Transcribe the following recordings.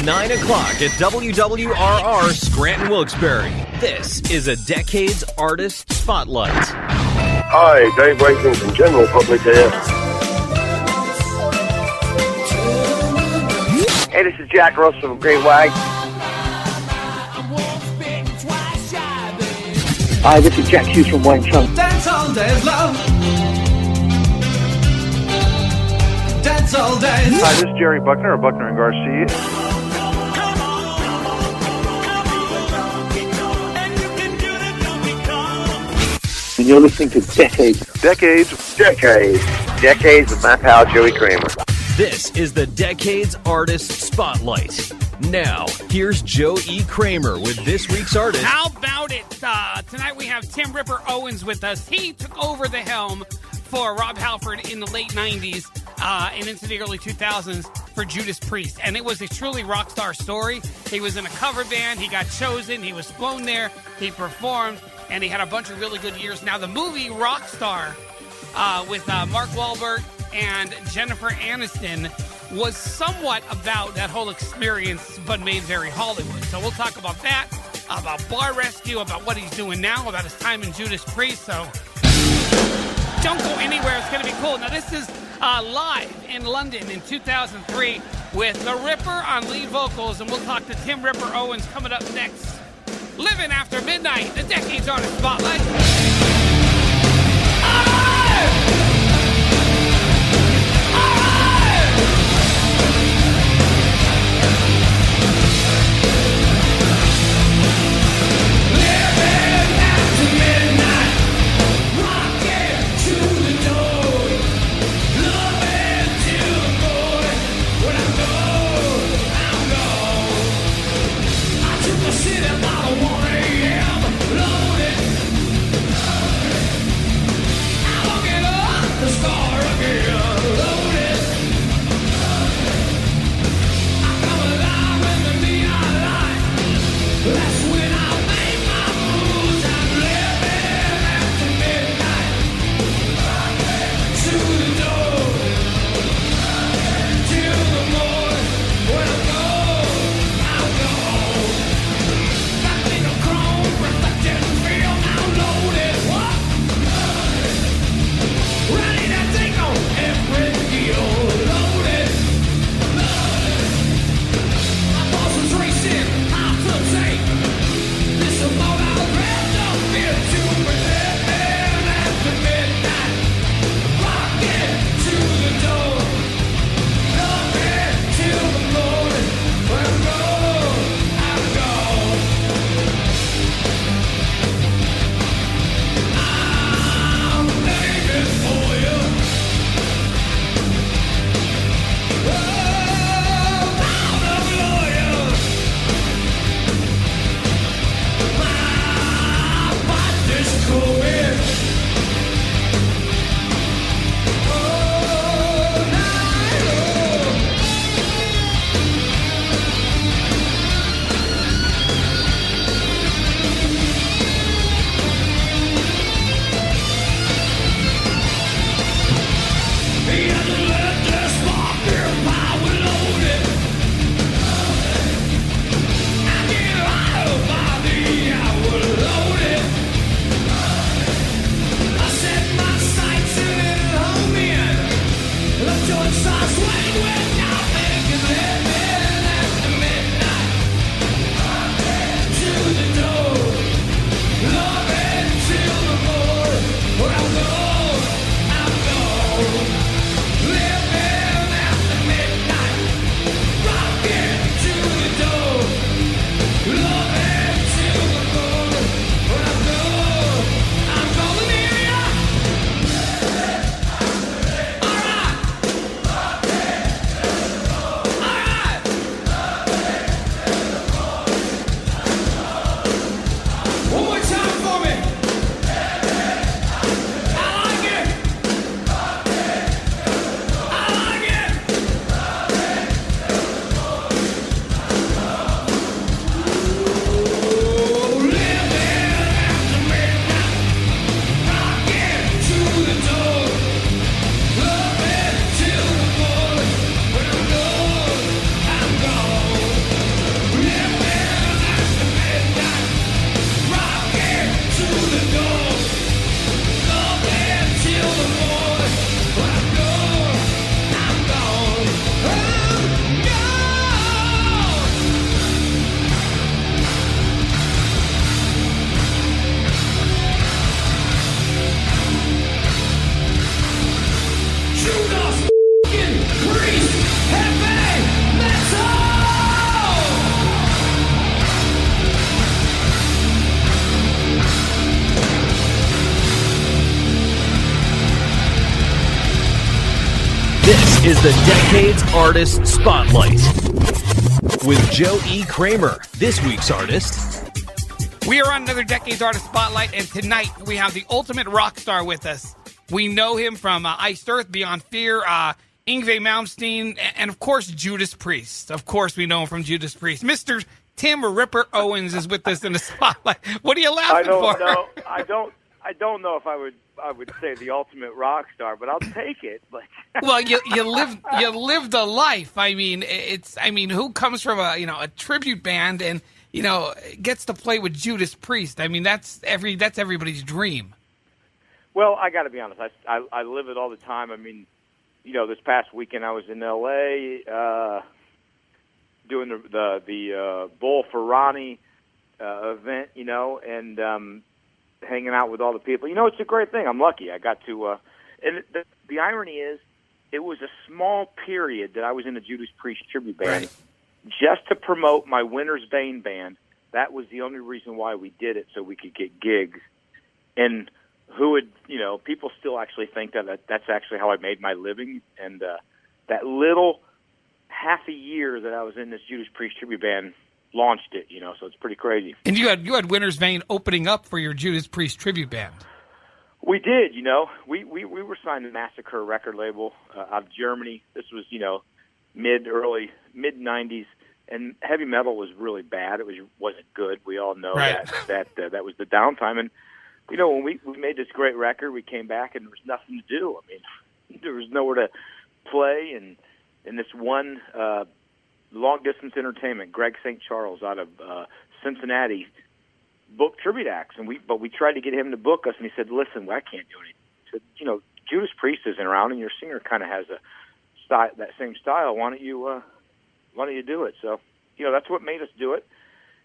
9 o'clock at WWRR Scranton Wilkes-Barre. This is a Decades Artist Spotlight. Hi, Dave Wakeling from General Public here. Hey, this is Jack Ross from Great White. Hi, this is Jack Hughes from Wayne Trump. Dance all day long. Dance all day. Hi, this is Jerry Buckner of Buckner and Garcia. And you're listening to Decades. Decades With my pal Joey Kramer. This is the Decades Artist Spotlight. Now, here's Joe E. Kramer with this week's artist. How about it? Tonight we have Tim Ripper Owens with us. He took over the helm for Rob Halford in the late 90s and into the early 2000s for Judas Priest. And it was a truly rock star story. He was in a cover band. He got chosen. He was flown there. He performed. And he had a bunch of really good years. Now, the movie Rockstar with Mark Wahlberg and Jennifer Aniston was somewhat about that whole experience, but made very Hollywood. So we'll talk about that, about Bar Rescue, about what he's doing now, about his time in Judas Priest. So don't go anywhere. It's going to be cool. Now, this is live in London in 2003 with The Ripper on lead vocals. And we'll talk to Tim Ripper Owens coming up next. Living After Midnight, the Decades Artist Spotlight. is the Decades Artist Spotlight with Joe E. Kramer, this week's artist. We are on another Decades Artist Spotlight, and tonight we have the ultimate rock star with us. We know him from Iced Earth, Beyond Fear, Yngwie Malmsteen, and of course Judas Priest. Of course we know him from Judas Priest. Mr. Tim Ripper Owens is with us in the spotlight. What are you laughing for? I don't know if I would say the ultimate rock star, but I'll take it. But well, you lived a life. I mean, who comes from a tribute band and gets to play with Judas Priest? I mean, that's everybody's dream. Well, I got to be honest. I live it all the time. I mean, this past weekend I was in L.A. Doing the Bull for Ronnie event, and hanging out with all the people. It's a great thing. I'm lucky. I got to, and the irony is, it was a small period that I was in a Judas Priest tribute band, right, just to promote my Winter's Bane band. That was the only reason why we did it, so we could get gigs. And who would, people still actually think that's actually how I made my living. And that little half a year that I was in this Judas Priest tribute band launched it, so it's pretty crazy. And you had Winter's Vein opening up for your Judas Priest tribute band. We did, we were signed to Massacre record label out of Germany. This was, mid 90s, and heavy metal was really bad. It wasn't good. We all know right, that was the downtime. And when we made this great record, we came back and there was nothing to do. I mean, there was nowhere to play, and this one long-distance entertainment, Greg St. Charles out of Cincinnati, booked tribute acts. But we tried to get him to book us, and he said, listen, I can't do anything. He said, Judas Priest isn't around, and your singer kind of has that same style. Why don't you do it? So, that's what made us do it.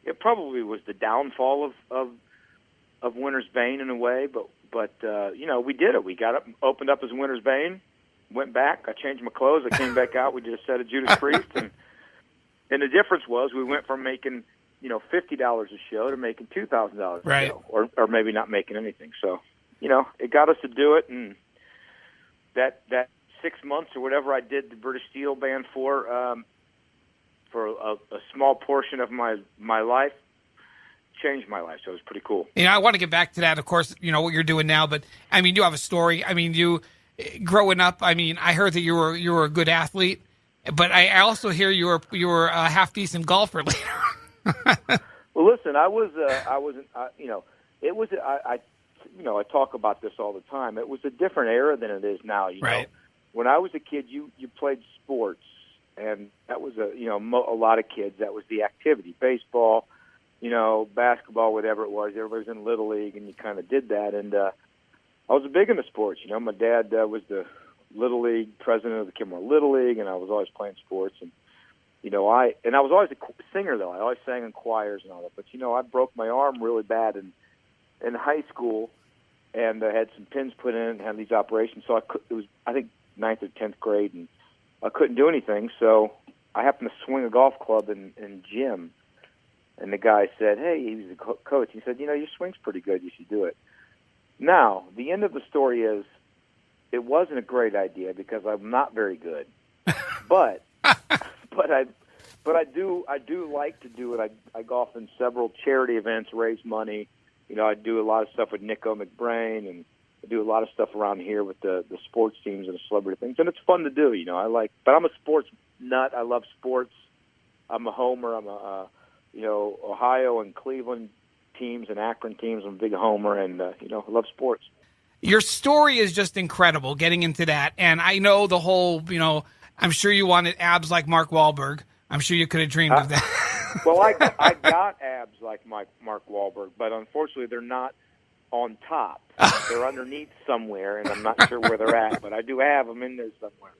It probably was the downfall of Winter's Bane in a way, but we did it. We got up, opened up as Winter's Bane, went back. I changed my clothes. I came back out. We did a set of Judas Priest, and the difference was we went from making $50 a show to making $2,000 a right, show, or maybe not making anything. So it got us to do it, and that 6 months or whatever I did the British Steel Band for a small portion of my life changed my life. So it was pretty cool. I want to get back to that, of course, what you're doing now, but I mean, you have a story. I mean, you growing up, I mean, I heard that you were a good athlete, but I also hear you were a half decent golfer later. Well, listen, I talk about this all the time. It was a different era than it is now. Right. When I was a kid, you played sports, and that was a lot of kids. That was the activity, baseball, basketball, whatever it was. Everybody was in Little League, and you kind of did that. And I was big into sports. My dad was the Little League president of the Kimberly Little League, and I was always playing sports. And I was always a singer, though. I always sang in choirs and all that. But I broke my arm really bad in high school, and I had some pins put in and had these operations. So it was, I think, 9th or 10th grade, and I couldn't do anything. So I happened to swing a golf club in gym. And the guy said, hey, he was a coach. He said, your swing's pretty good. You should do it. Now, the end of the story is it wasn't a great idea because I'm not very good. But I do like to do it. I golf in several charity events, raise money. I do a lot of stuff with Nico McBrain, and I do a lot of stuff around here with the sports teams and the celebrity things. And it's fun to do, but I'm a sports nut. I love sports. I'm a homer. I'm a Ohio and Cleveland teams and Akron teams. I'm a big homer, and I love sports. Your story is just incredible, getting into that. And I know the whole, I'm sure you wanted abs like Mark Wahlberg. I'm sure you could have dreamed of that. Well, I got abs like Mark Wahlberg, but unfortunately they're not on top. They're underneath somewhere, and I'm not sure where they're at, but I do have them in there somewhere.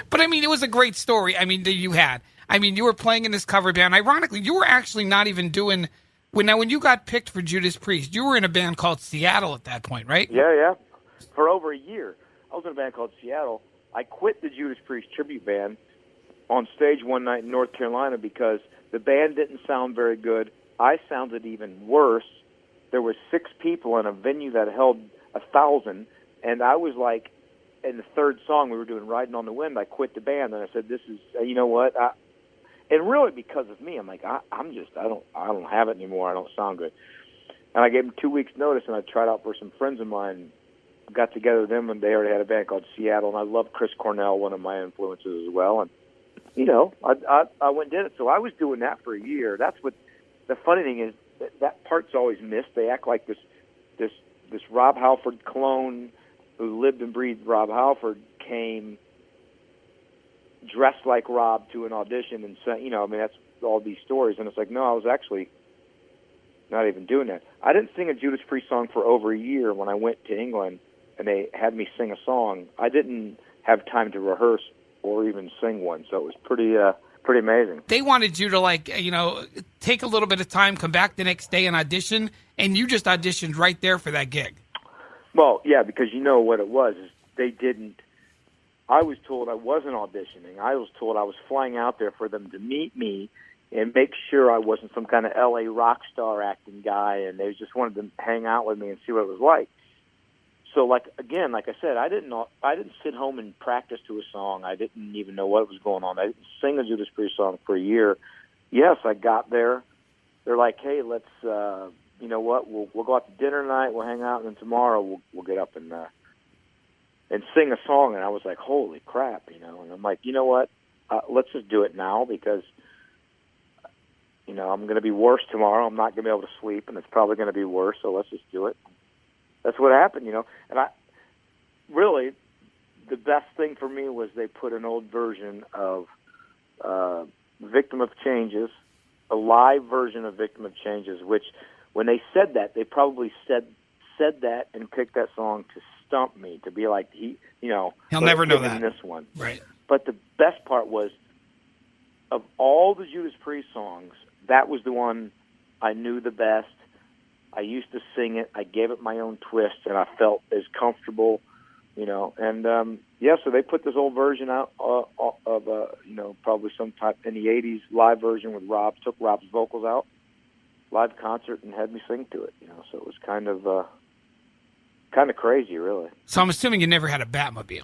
But, I mean, it was a great story, that you had. You were playing in this cover band. Ironically, you were actually not even doing – when you got picked for Judas Priest, you were in a band called Seattle at that point, right? Yeah. For over a year. I was in a band called Seattle. I quit the Judas Priest tribute band on stage one night in North Carolina because the band didn't sound very good. I sounded even worse. There were 6 people in a venue that held 1,000, and I was like in the third song we were doing Riding on the Wind, I quit the band and I said, this is, you know what? And really because of me, I'm like, I don't have it anymore. I don't sound good. And I gave them 2 weeks notice and I tried out for some friends of mine, got together with them and they already had a band called Seattle. And I love Chris Cornell, one of my influences as well. And, you know, I went and did it. So I was doing that for a year. That's what the funny thing is, that part's always missed. They act like this Rob Halford clone who lived and breathed Rob Halford came dressed like Rob to an audition and sang, you know, I mean, that's all these stories. And it's like, no, I was actually not even doing that. I didn't sing a Judas Priest song for over a year when I went to England and they had me sing a song. I didn't have time to rehearse or even sing one, so it was pretty amazing. They wanted you to, like, you know, take a little bit of time, come back the next day and audition, and you just auditioned right there for that gig. Well, yeah, because you know what it was. Is they didn't. I was told I wasn't auditioning. I was told I was flying out there for them to meet me and make sure I wasn't some kind of L.A. rock star acting guy, and they just wanted to hang out with me and see what it was like. So, like I said, I didn't sit home and practice to a song. I didn't even know what was going on. I didn't sing a Judas Priest song for a year. Yes, I got there. They're like, hey, let's, you know what? We'll go out to dinner tonight. We'll hang out, and then tomorrow we'll get up and sing a song. And I was like, holy crap, you know. And I'm like, you know what? Let's just do it now because, you know, I'm going to be worse tomorrow. I'm not going to be able to sleep, and it's probably going to be worse. So let's just do it. That's what happened, you know. And really, the best thing for me was they put an old version of Victim of Changes, a live version of Victim of Changes, which when they said that, they probably said that and picked that song to stump me, to be like, he'll never know that. This one. Right. But the best part was, of all the Judas Priest songs, that was the one I knew the best. I used to sing it. I gave it my own twist, and I felt as comfortable, you know. And, so they put this old version out of, you know, probably some type in the 80s live version with Rob, took Rob's vocals out, live concert, and had me sing to it, you know. So it was kind of crazy, really. So I'm assuming you never had a Batmobile.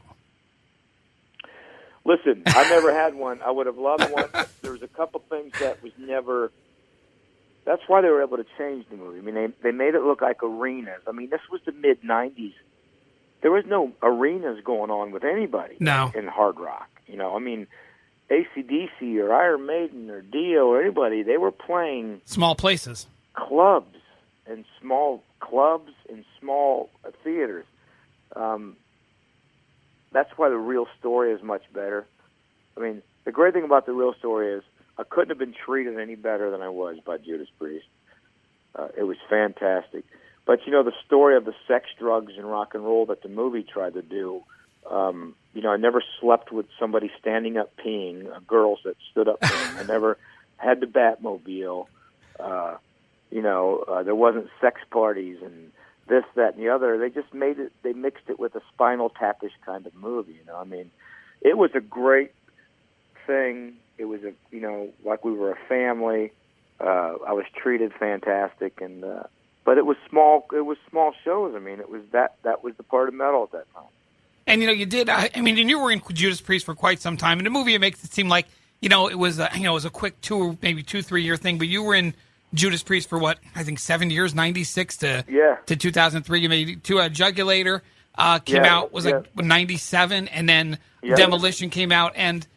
Listen, I never had one. I would have loved one. There was a couple things that was never... That's why they were able to change the movie. I mean, they made it look like arenas. I mean, this was the mid-'90s. There was no arenas going on with anybody in hard rock. You know, I mean, AC/DC or Iron Maiden or Dio or anybody, they were playing... Small places. Clubs and small theaters. That's why the real story is much better. I mean, the great thing about the real story is I couldn't have been treated any better than I was by Judas Priest. It was fantastic. But, you know, the story of the sex, drugs, and rock and roll that the movie tried to do, you know, I never slept with somebody standing up peeing, girls that stood up peeing. I never had the Batmobile. You know, there wasn't sex parties and this, that, and the other. They just they mixed it with a Spinal Tap-ish kind of movie, you know. I mean, it was a great thing. It was like we were a family. I was treated fantastic, and but it was small. It was small shows. I mean, it was that was the part of metal at that time. And you know, you did. I mean, and you were in Judas Priest for quite some time. In the movie, it makes it seem like it was a quick 2-3 year thing. But you were in Judas Priest for what, I think 7 years, 96 to 2003. You made Jugulator came out was like 97, and then Demolition came out. And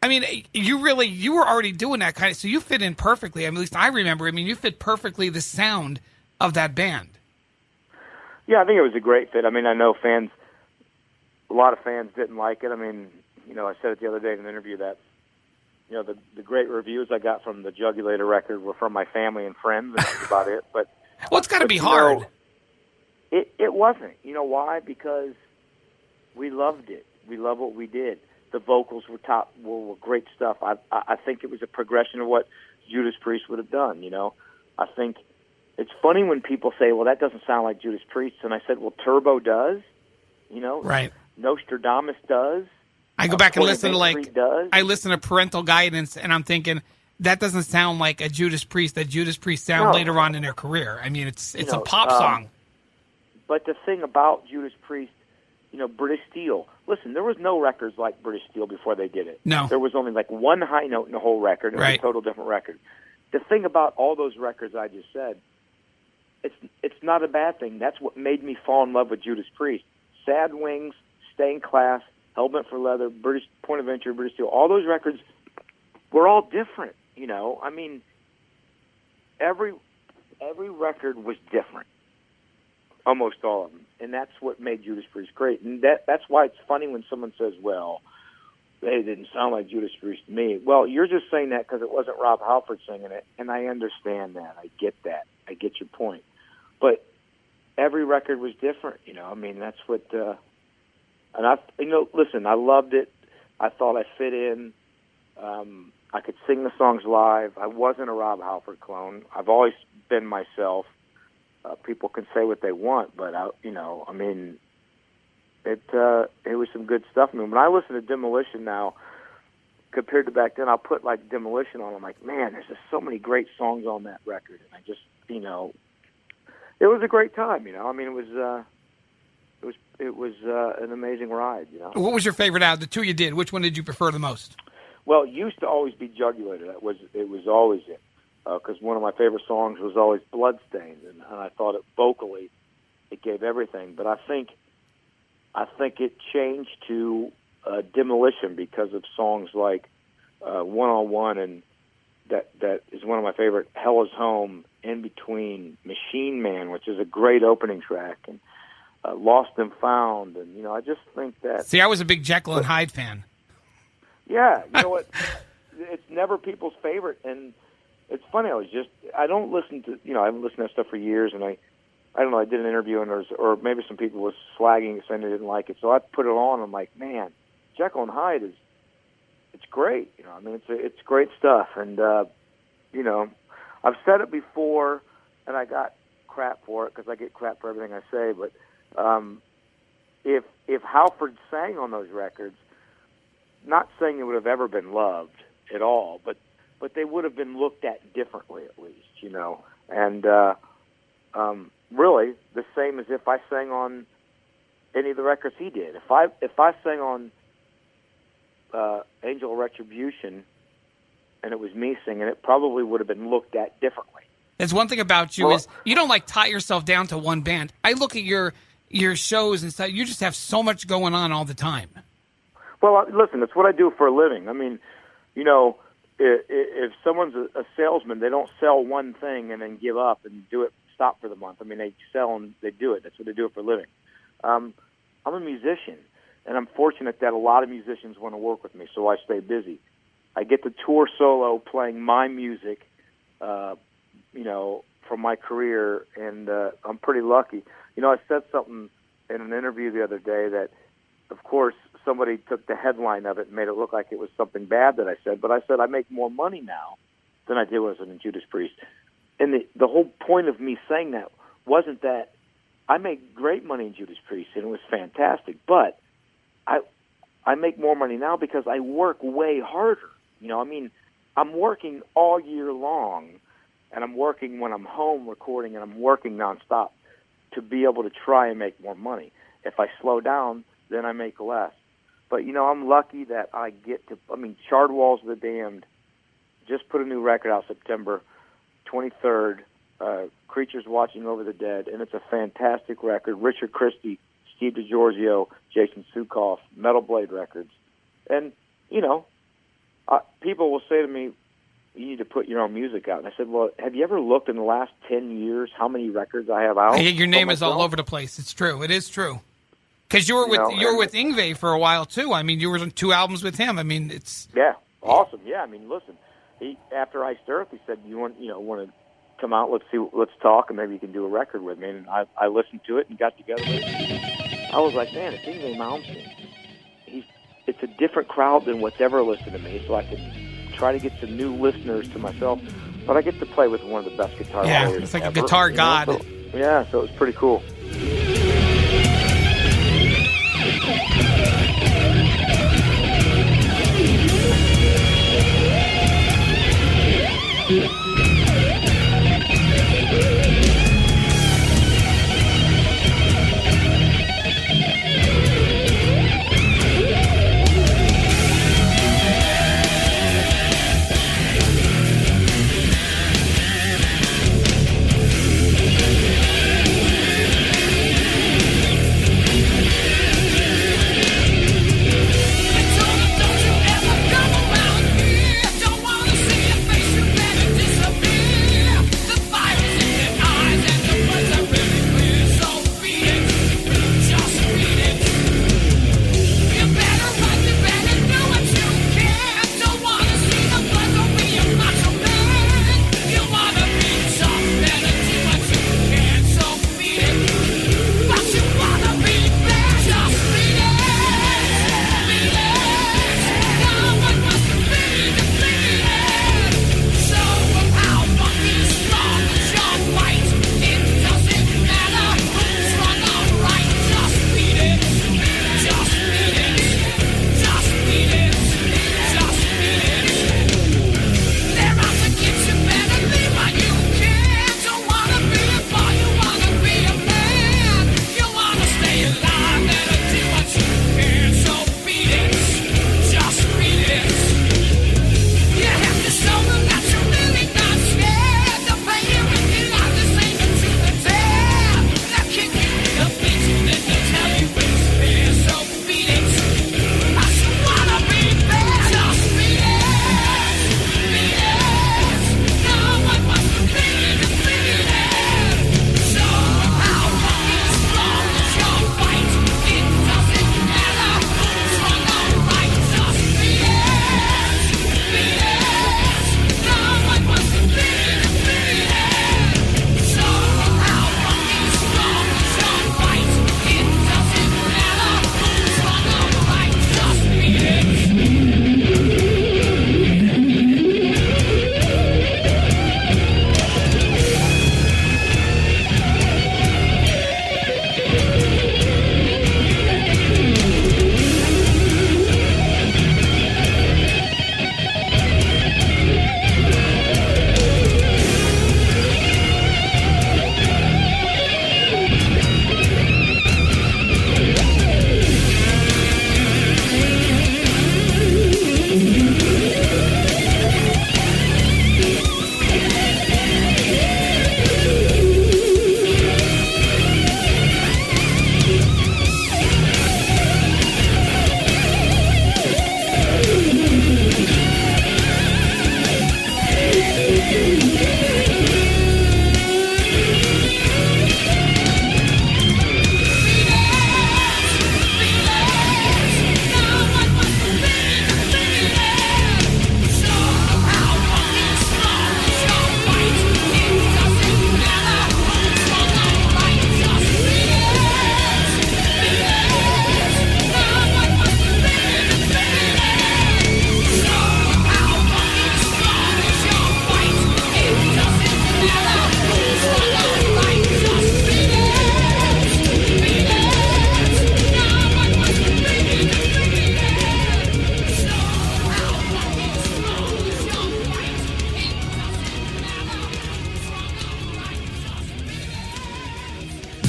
I mean, you were already doing that kind of, so you fit in perfectly. I mean, at least I remember. I mean, you fit perfectly the sound of that band. Yeah, I think it was a great fit. I mean, I know a lot of fans didn't like it. I mean, you know, I said it the other day in an interview that, you know, the great reviews I got from the Jugulator record were from my family and friends, and that's about it. But well, it's got to be hard. It wasn't. You know why? Because we loved it. We loved what we did. The vocals were great stuff. I think it was a progression of what Judas Priest would have done, you know. I think it's funny when people say, well, that doesn't sound like Judas Priest. And I said, well, Turbo does, you know. Right. Nostradamus does. I go back and listen to I listen to Parental Guidance, and I'm thinking that doesn't sound like a Judas Priest. That Judas Priest sound later on in their career. I mean, it's a pop song. But the thing about Judas Priest, British Steel. Listen, there was no records like British Steel before they did it. No. There was only like one high note in the whole record. It was a total different record. The thing about all those records I just said, it's not a bad thing. That's what made me fall in love with Judas Priest. Sad Wings, Stained Class, Hellbent for Leather, British Point of Entry, British Steel. All those records were all different. I mean, every record was different. Almost all of them. And that's what made Judas Priest great. And that's why it's funny when someone says, well, they didn't sound like Judas Priest to me. Well, you're just saying that because it wasn't Rob Halford singing it, and I understand that. I get that. I get your point. But every record was different, I mean, that's what and listen, I loved it. I thought I fit in. I could sing the songs live. I wasn't a Rob Halford clone. I've always been myself. People can say what they want, but it was some good stuff. I mean, when I listen to Demolition now, compared to back then, I'll put like Demolition on. I'm like, man, there's just so many great songs on that record, and I just, it was a great time. I mean, it was an amazing ride. What was your favorite out of the two you did? Which one did you prefer the most? Well, it used to always be Jugulator. It was always it. Because one of my favorite songs was always Bloodstained, and I thought it vocally, it gave everything. But I think it changed to Demolition because of songs like One on One, and that is one of my favorite. Hell Is Home, In Between, Machine Man, which is a great opening track, and Lost and Found, and I just think that. See, I was a big Jekyll and Hyde fan. Yeah, you know what? It's never people's favorite, and it's funny. I don't listen to, I haven't listened to that stuff for years, and I don't know, I did an interview, and or maybe some people was slagging it, saying they didn't like it, so I put it on, and I'm like, man, Jekyll and Hyde it's great, I mean, it's great stuff, and, I've said it before, and I got crap for it, because I get crap for everything I say, but if Halford sang on those records, not saying it would have ever been loved at all, but they would have been looked at differently, at least, And really, the same as if I sang on any of the records he did. If I sang on Angel of Retribution, and it was me singing, it probably would have been looked at differently. There's one thing about you is you don't tie yourself down to one band. I look at your shows and stuff. You just have so much going on all the time. Well, listen, it's what I do for a living. I mean, if someone's a salesman, they don't sell one thing and then give up and stop for the month. I mean, they sell and they do it. That's what they do it for a living. I'm a musician, and I'm fortunate that a lot of musicians want to work with me, so I stay busy. I get to tour solo playing my music, from my career, and I'm pretty lucky. I said something in an interview the other day that, of course, somebody took the headline of it and made it look like it was something bad that I said, but I said I make more money now than I did when I was in Judas Priest. And the whole point of me saying that wasn't that I make great money in Judas Priest, and it was fantastic, but I make more money now because I work way harder. I'm working all year long, and I'm working when I'm home recording, and I'm working nonstop to be able to try and make more money. If I slow down, then I make less. But, I'm lucky that I get to, Charred Walls of the Damned just put a new record out September 23rd, Creatures Watching Over the Dead, and it's a fantastic record. Richard Christie, Steve DiGiorgio, Jason Sukoff, Metal Blade Records. And, people will say to me, you need to put your own music out. And I said, well, have you ever looked in the last 10 years how many records I have out? Your name is all over the place. It's true. It is true. Because you were with Yngwie for a while too. You were on 2 albums with him. It's awesome. Yeah, listen. After Iced Earth, he said, "You want to come out? Let's talk, and maybe you can do a record with me." And I listened to it and got together with it. I was like, man, it's Yngwie Malmsteen. It's a different crowd than what's ever listened to me, so I can try to get some new listeners to myself. But I get to play with one of the best guitar players. Yeah, it's like ever, a guitar god. So it was pretty cool.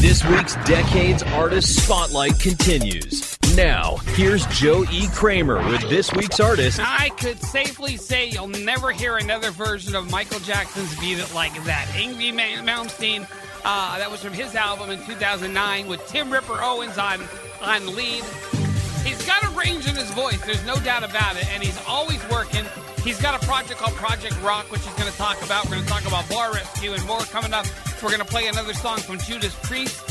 This week's Decades Artist Spotlight continues. Now, here's Joe E. Kramer with this week's artist. I could safely say you'll never hear another version of Michael Jackson's Beat It Like That. Yngwie Malmsteen, that was from his album in 2009 with Tim Ripper Owens on lead. He's got a range in his voice, there's no doubt about it, and he's always working. He's got a project called Project Rock, which he's going to talk about. We're going to talk about Bar Rescue and more coming up. We're going to play another song from Judas Priest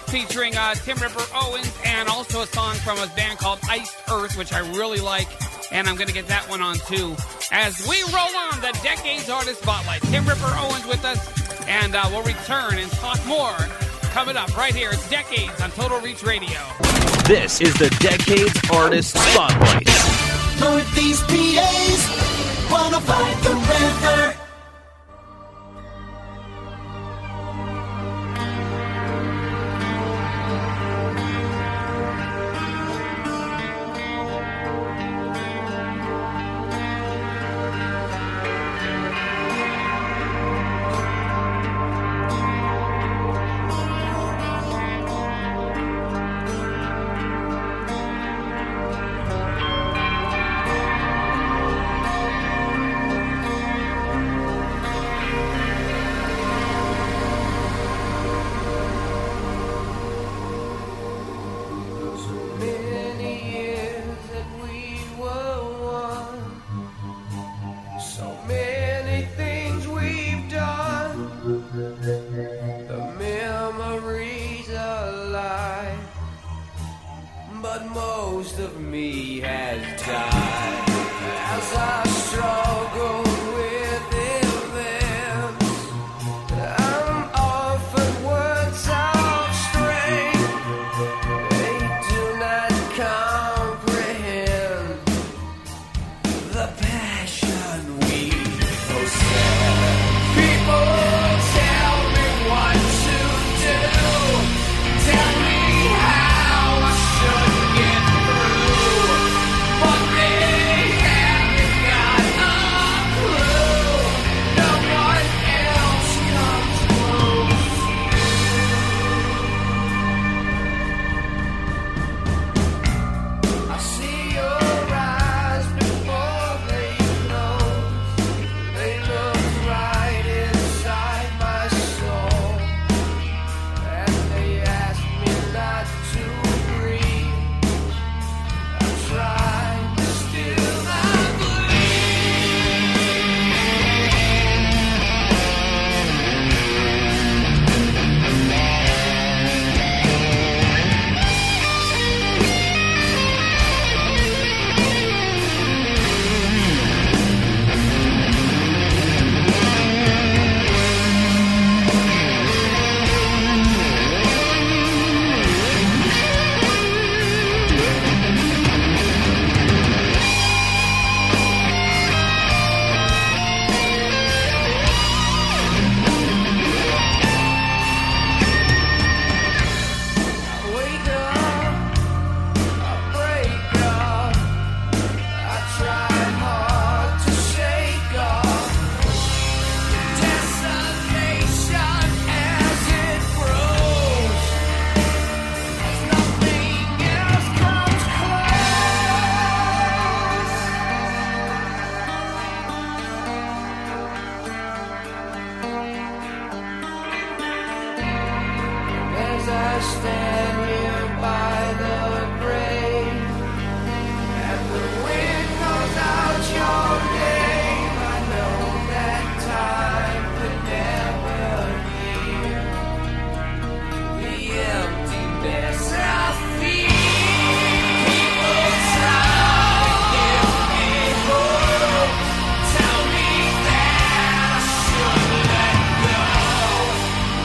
featuring Tim Ripper Owens, and also a song from a band called Iced Earth, which I really like, and I'm going to get that one on too. As we roll on the Decades Artist Spotlight, Tim Ripper Owens with us, and we'll return and talk more coming up right here. It's Decades on Total Reach Radio. This is the Decades Artist Spotlight. Northeast PA's 105 The River.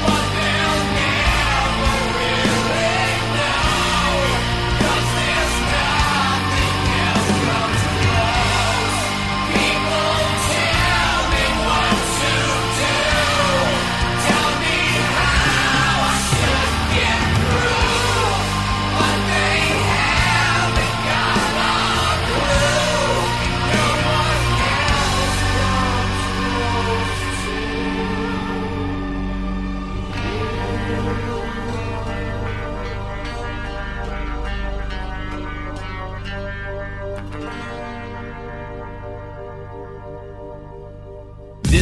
But they'll never really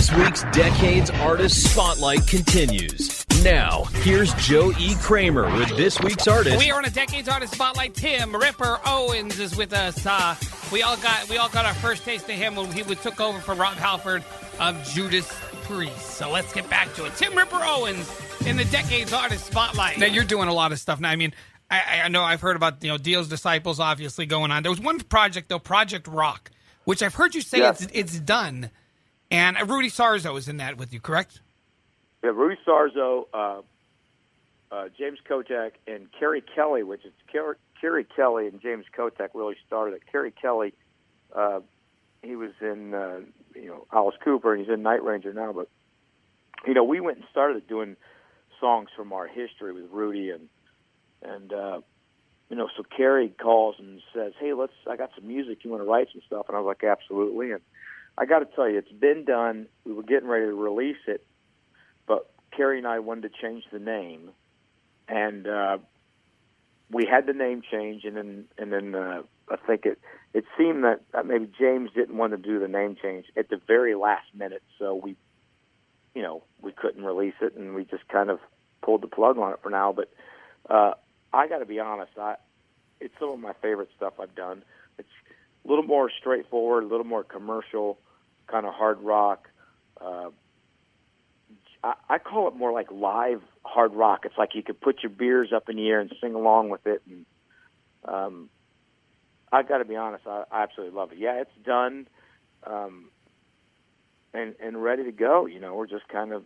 This week's Decades Artist Spotlight continues. Now, here's Joe E. Kramer with this week's artist. We are on a Decades Artist Spotlight. Tim Ripper Owens is with us. We all got our first taste of him when he took over for Rob Halford of Judas Priest. So let's get back to it. Tim Ripper Owens in the Decades Artist Spotlight. Now, you're doing a lot of stuff now. I mean, I know I've heard about, Dio's Disciples obviously going on. There was one project, though, Project Rock, which I've heard you say it's done. And Rudy Sarzo is in that with you, correct? Yeah, Rudy Sarzo, James Kotek, and Kerry Kelly, which is Kerry Kelly and James Kotek really started it. Kerry Kelly, he was in, Alice Cooper, and he's in Night Ranger now. But, we went and started doing songs from our history with Rudy, and so Kerry calls and says, "Hey, I got some music. You want to write some stuff?" And I was like, "Absolutely." And I got to tell you, it's been done. We were getting ready to release it, but Kerry and I wanted to change the name, and we had the name change, and then I think it seemed that maybe James didn't want to do the name change at the very last minute, so we couldn't release it, and we just kind of pulled the plug on it for now. But I got to be honest, it's some of my favorite stuff I've done. It's a little more straightforward, a little more commercial, kind of hard rock. I call it more like live hard rock. It's like you could put your beers up in the air and sing along with it. And I got to be honest, I absolutely love it. Yeah, it's done and ready to go. We're just kind of,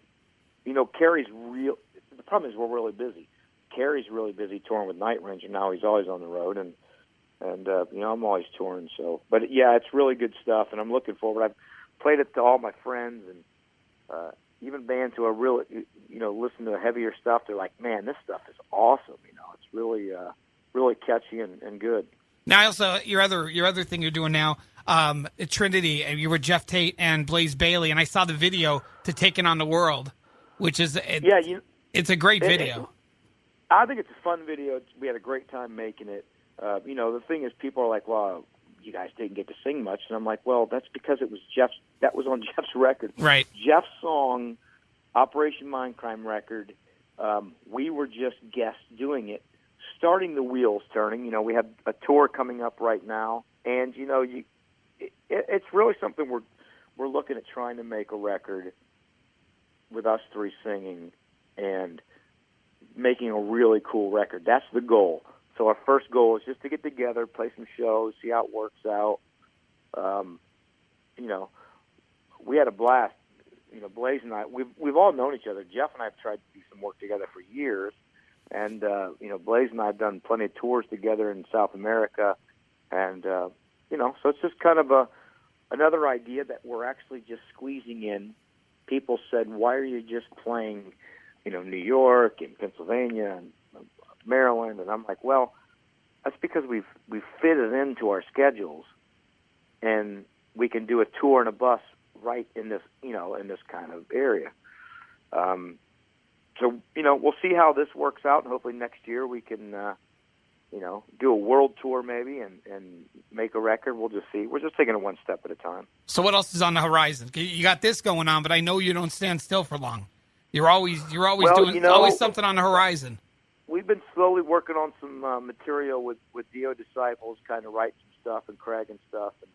Kerry's real. The problem is we're really busy. Kerry's really busy touring with Night Ranger now. He's always on the road, and I'm always touring. So, but yeah, it's really good stuff, and I'm looking forward. I've played it to all my friends, and even bands who are really, listen to heavier stuff. They're like, "Man, this stuff is awesome." It's really, really catchy and good. Now, also your other thing you're doing now, at Trinity, and you were Jeff Tate and Blaze Bayley, and I saw the video to "Taking on the World," which is it's a great video. I think it's a fun video. We had a great time making it. The thing is, people are like, "Well, you guys didn't get to sing much," and I'm like, "Well, that's because it was Jeff's. That was on Jeff's record, right? Jeff's song, Operation Mindcrime record. We were just guests doing it, starting the wheels turning. We have a tour coming up right now, and it's really something we're looking at trying to make a record with us three singing and making a really cool record. That's the goal. So our first goal is just to get together, play some shows, see how it works out. We had a blast. Blaze and I, we've all known each other. Jeff and I have tried to do some work together for years, and Blaze and I have done plenty of tours together in South America, and so it's just kind of another idea that we're actually just squeezing in. People said, "Why are you just playing New York and Pennsylvania and Maryland?" And I'm like, well, that's because we've fitted into our schedules, and we can do a tour and a bus right in this, in this kind of area. So we'll see how this works out, and hopefully next year we can, do a world tour maybe and make a record. We'll just see. We're just taking it one step at a time. So what else is on the horizon? You got this going on, but I know you don't stand still for long. You're always doing always something on the horizon. We've been slowly working on some material with Dio Disciples, kind of write some stuff, and Craig and stuff. And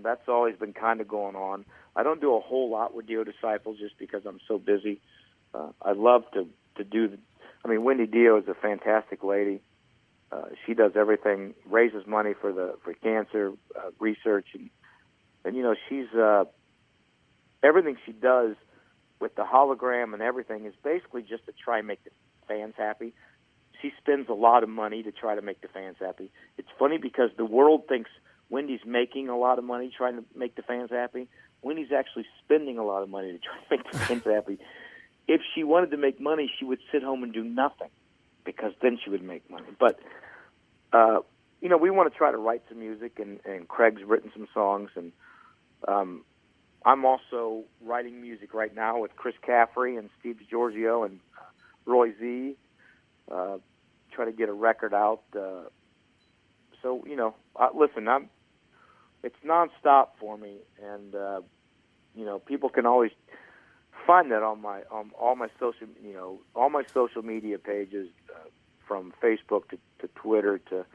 that's always been kind of going on. I don't do a whole lot with Dio Disciples just because I'm so busy. I love to do. Wendy Dio is a fantastic lady. She does everything, raises money for cancer research, and she's everything she does with the hologram and everything is basically just to try and make the fans happy. She spends a lot of money to try to make the fans happy. It's funny because the world thinks Wendy's making a lot of money trying to make the fans happy. Wendy's actually spending a lot of money to try to make the fans happy. If she wanted to make money, she would sit home and do nothing, because then she would make money. But, we want to try to write some music, and Craig's written some songs, and I'm also writing music right now with Chris Caffrey and Steve DiGiorgio and Roy Z. Try to get a record out. Listen, it's nonstop for me, and people can always find that on all my social media pages, from Facebook to Twitter to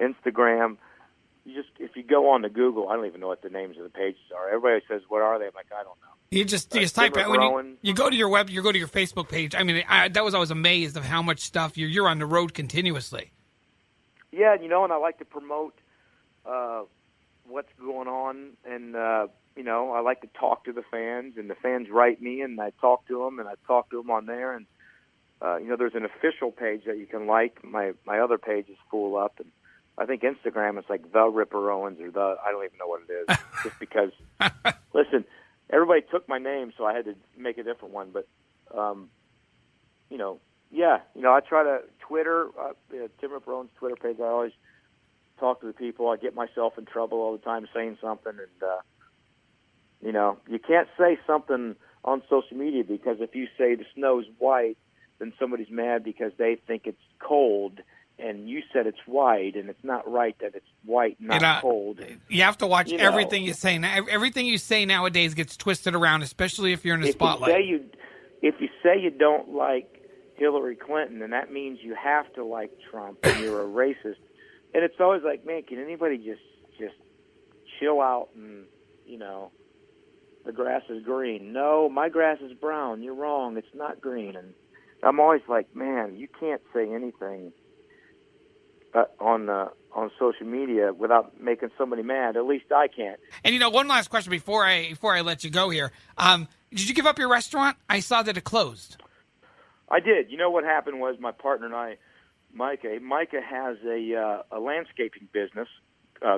Instagram. If you go on to Google, I don't even know what the names of the pages are. Everybody says, "What are they?" I'm like, I don't know. You just type it when you go to your you go to your Facebook page. I mean, I was amazed of how much stuff you're on the road continuously. Yeah, and I like to promote what's going on, and I like to talk to the fans, and the fans write me, and I talk to them, on there, and there's an official page that you can like. My other page is full up, and I think Instagram is like The Ripper Owens or I don't even know what it is, just because. Listen, everybody took my name, so I had to make a different one. But, I try to Twitter, Tim Ripper Owens Twitter page. I always talk to the people. I get myself in trouble all the time saying something, and you can't say something on social media, because if you say the snow's white, then somebody's mad because they think it's cold. And you said it's white, and it's not right that it's white, not cold. You have to watch everything you say. Now, everything you say nowadays gets twisted around, especially if you're in the spotlight. If you say you don't like Hillary Clinton, then that means you have to like Trump, and you're a racist. And it's always like, man, can anybody just chill out and, the grass is green. No, my grass is brown. You're wrong. It's not green. And I'm always like, man, you can't say anything on social media without making somebody mad. At least I can't. And one last question before I let you go here. Did you give up your restaurant? I saw that it closed. I did. What happened was my partner and I, Micah has a landscaping business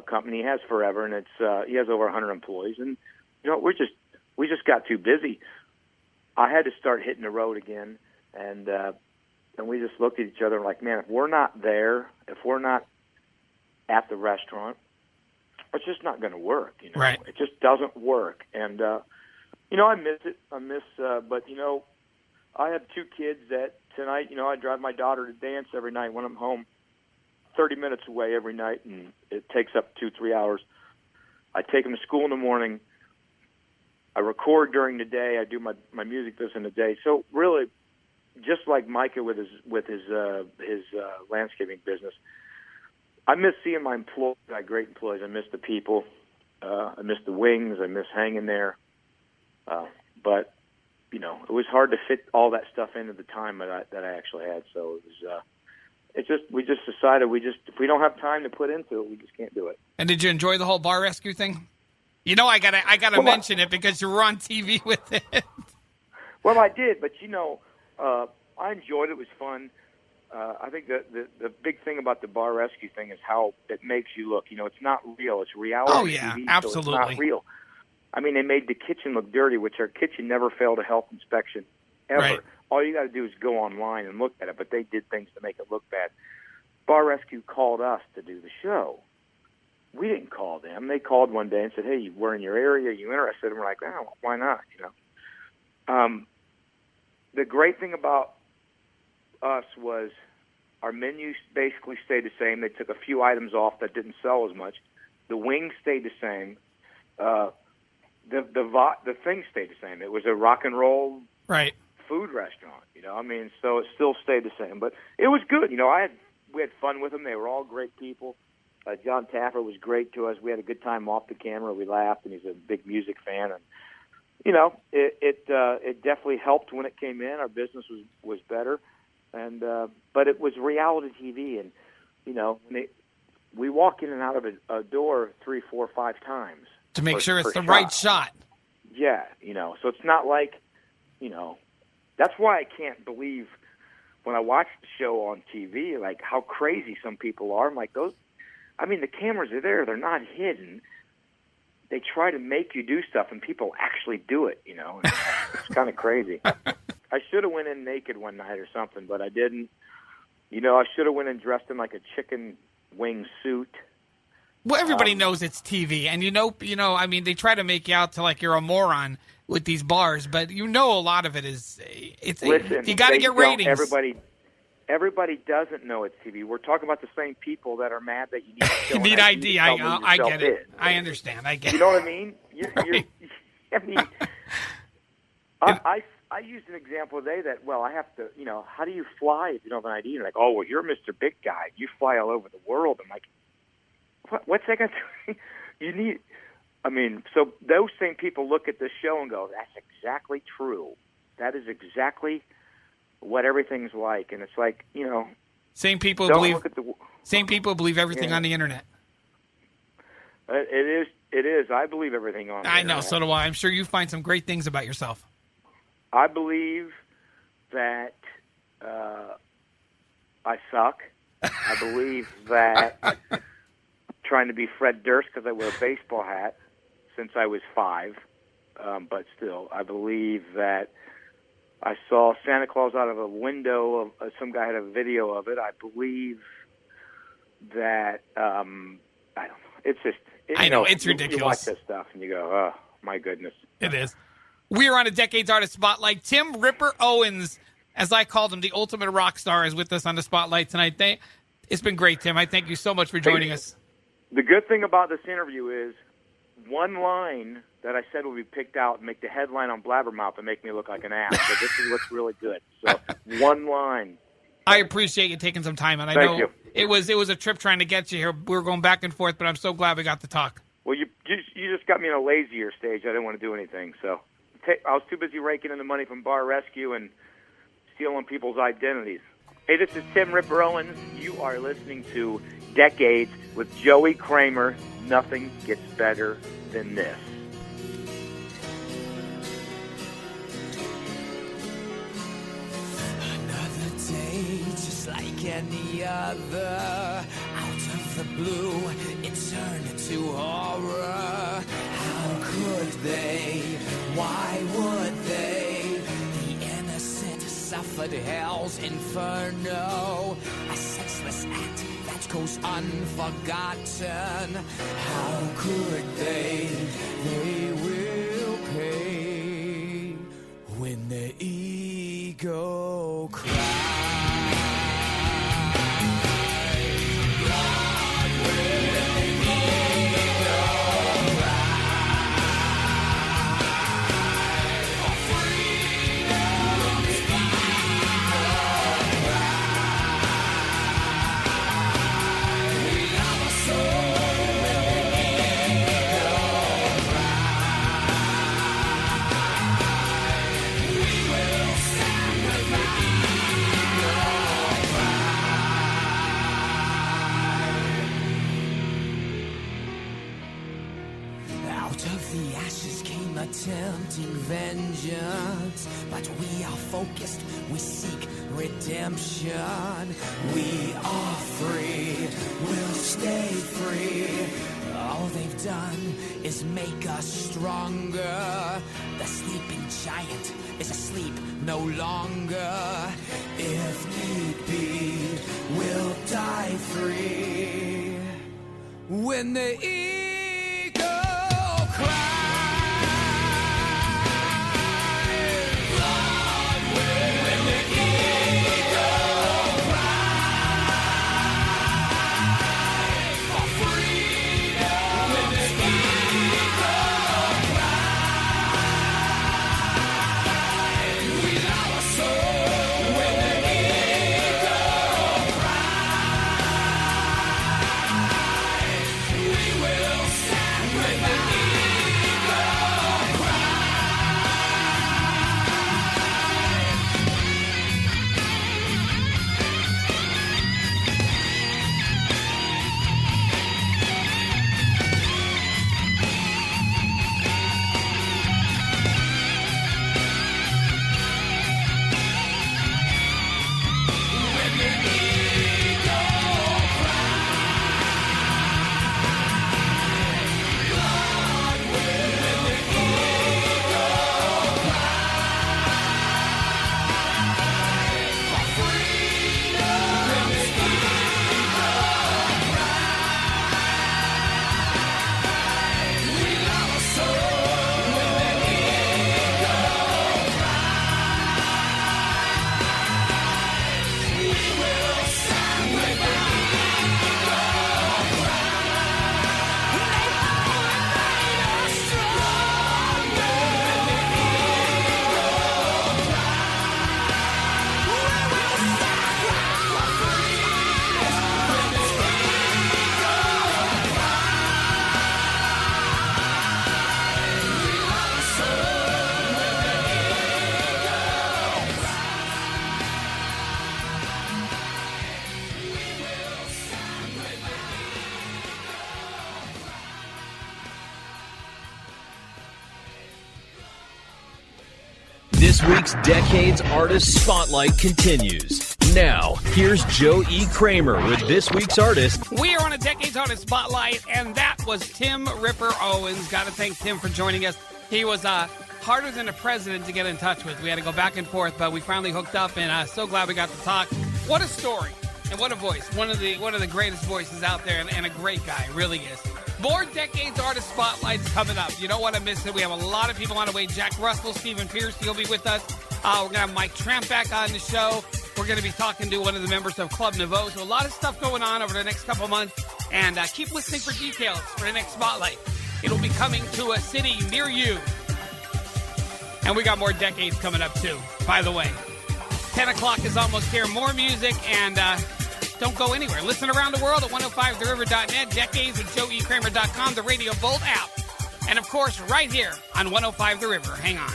company. He has forever, and he has over 100 employees. And we just got too busy. I had to start hitting the road again, and we just looked at each other and like, man, if we're not there, if we're not at the restaurant, it's just not going to work. Right. It just doesn't work. And I miss it. But I have two kids that tonight, I drive my daughter to dance every night when I'm home, 30 minutes away every night, and it takes up 2-3 hours. I take them to school in the morning. I record during the day. I do my music business in the day. So really, just like Micah with his landscaping business, I miss seeing my employees. I have great employees. I miss the people. I miss the wings. I miss hanging there. But it was hard to fit all that stuff into the time that I actually had. So we just decided if we don't have time to put into it, we just can't do it. And did you enjoy the whole bar rescue thing? I gotta mention it because you were on TV with it. Well, I did, but I enjoyed it. It was fun. I think the big thing about the bar rescue thing is how it makes you look. It's not real. It's reality. Oh yeah, TV, absolutely. So it's not real. I mean, they made the kitchen look dirty, which our kitchen never failed a health inspection ever. Right. All you got to do is go online and look at it, but they did things to make it look bad. Bar Rescue called us to do the show. We didn't call them. They called one day and said, hey, we're in your area. Are you interested? And we're like, oh, why not? The great thing about us was our menu basically stayed the same. They took a few items off that didn't sell as much. The wings stayed the same. The thing stayed the same. It was a rock and roll food restaurant. So it still stayed the same. But it was good. We had fun with them. They were all great people. John Taffer was great to us. We had a good time off the camera. We laughed, and he's a big music fan. And it definitely helped when it came in. Our business was better, and but it was reality TV, and when we walk in and out of a door 3, 4, 5 times to make sure it's the right shot. Yeah, so it's not like that's why I can't believe when I watch the show on TV, like how crazy some people are. I'm like, the cameras are there. They're not hidden. They try to make you do stuff, and people actually do it, It's kind of crazy. I should have went in naked one night or something, but I didn't. I should have went in dressed in like a chicken wing suit. Well, everybody knows it's TV, and they try to make you out to like you're a moron with these bars, but a lot of it is. Listen, you got to get ratings. Everybody doesn't know it's TV. We're talking about the same people that are mad that you need to show you need ID. I get it. in. I understand. I get it. You know what I mean? I used an example today that, well, I have to, how do you fly if you don't have an ID? You're like, oh, well, you're Mr. Big Guy. You fly all over the world. I'm like, what's that got to you need? I mean, so those same people look at this show and go, that's exactly true. That is exactly what everything's like. And it's like, same people believe everything on the internet. It is. I believe everything on the internet. I know, so do I. I'm sure you find some great things about yourself. I believe that I suck. I believe that I'm trying to be Fred Durst because I wear a baseball hat since I was 5. But still, I believe that I saw Santa Claus out of a window. Some guy had a video of it. I believe that, I don't know. It's just... it's ridiculous. You watch this stuff and you go, oh, my goodness. It is. We are on a Decades Artist Spotlight. Tim Ripper Owens, as I called him, the ultimate rock star, is with us on the Spotlight tonight. It's been great, Tim. I thank you so much for joining us. The good thing about this interview is one line that I said will be picked out and make the headline on Blabbermouth and make me look like an ass. So this is what's really good. So one line. I appreciate you taking some time, and I know it was a trip trying to get you here. We were going back and forth, but I'm so glad we got to talk. Well, you just got me in a lazier stage. I didn't want to do anything, so I was too busy raking in the money from Bar Rescue and stealing people's identities. Hey, this is Tim Ripper Owens. You are listening to Decades with Joey Kramer. Nothing gets better than this. Another day, just like any other. Out of the blue, it turned to horror. How could they? Why would they? The innocent suffered hell's inferno. A senseless act that goes unforgotten. How could they? They will pay when the ego cries. Attempting vengeance, but we are focused, we seek redemption. We are free, we'll stay free. All they've done is make us stronger. The sleeping giant is asleep no longer. If need be, we'll die free. When the ego cries. We will This week's Decades Artist Spotlight continues. Now, here's Joe E. Kramer with this week's artist. We are on a Decades Artist Spotlight, and that was Tim Ripper Owens. Got to thank Tim for joining us. He was harder than a president to get in touch with. We had to go back and forth, but we finally hooked up, and so glad we got to talk. What a story, and what a voice. One of the greatest voices out there, and a great guy, really is. More Decades Artist Spotlights coming up. You don't want to miss it. We have a lot of people on the way. Jack Russell, Stephen Pierce, he'll be with us. We're going to have Mike Tramp back on the show. We're going to be talking to one of the members of Club Nouveau. So a lot of stuff going on over the next couple months. And keep listening for details for the next Spotlight. It'll be coming to a city near you. And we got more decades coming up, too, by the way. 10 o'clock is almost here. More music, and don't go anywhere. Listen around the world at 105theriver.net, decades at joeekramer.com, the Radio Bolt app. And, of course, right here on 105 The River. Hang on.